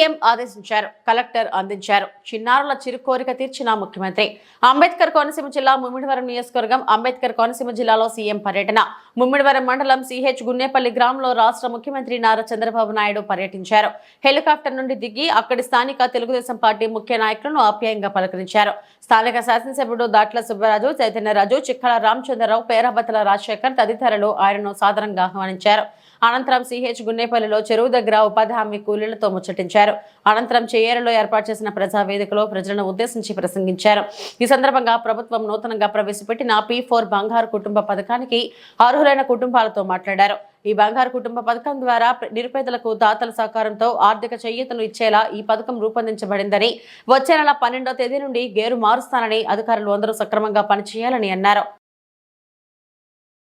CM ఆదేశించారు. Collector అందించారు. చిన్నారుల చిరు కోరిక తీర్చిన ముఖ్యమంత్రి. అంబేద్కర్ కోనసీమ జిల్లా ముమ్మిడివరం నియోజకవర్గం. అంబేద్కర్ కోనసీమ జిల్లాలో సీఎం పర్యటన. ముమ్మిడివరం మండలం సిహెచ్ గున్నేపల్లి గ్రామంలో రాష్ట్ర ముఖ్యమంత్రి నారా చంద్రబాబు నాయుడు పర్యటించారు. హెలికాప్టర్ నుండి దిగి అక్కడి స్థానిక తెలుగుదేశం పార్టీ ముఖ్య నాయకులను ఆప్యాయంగా పలకరించారు. స్థానిక శాసనసభ్యుడు దాట్ల సుబ్బరాజు, చైతన్యరాజు, చిక్కల రామచంద్రరావు, పేరాబత్తల రాజశేఖర్ తదితరులు ఆయనను సాదరంగా ఆహ్వానించారు. అనంతరం సిహెచ్ గున్నేపల్లిలో చెరువు దగ్గర ఉపాధి హామీ కూలీలతో ముచ్చటించారు. అనంతరం చేయేరులో ఏర్పాటు చేసిన ప్రజావేదికలో ప్రజలను ఉద్దేశించి ప్రసంగించారు. ఈ సందర్భంగా ప్రభుత్వం నూతనంగా ప్రవేశపెట్టిన P4 బంగారు కుటుంబ పథకానికి అర్హులైన కుటుంబాలతో మాట్లాడారు. ఈ బంగారు కుటుంబ పథకం ద్వారా నిరుపేదలకు దాతల సహకారంతో ఆర్థిక చేయూతను ఇచ్చేలా ఈ పథకం రూపొందించబడిందని, వచ్చే నెల 12వ తేదీ నుండి గేరు మారుస్తానని, అధికారులు అందరూ సక్రమంగా పనిచేయాలని అన్నారు.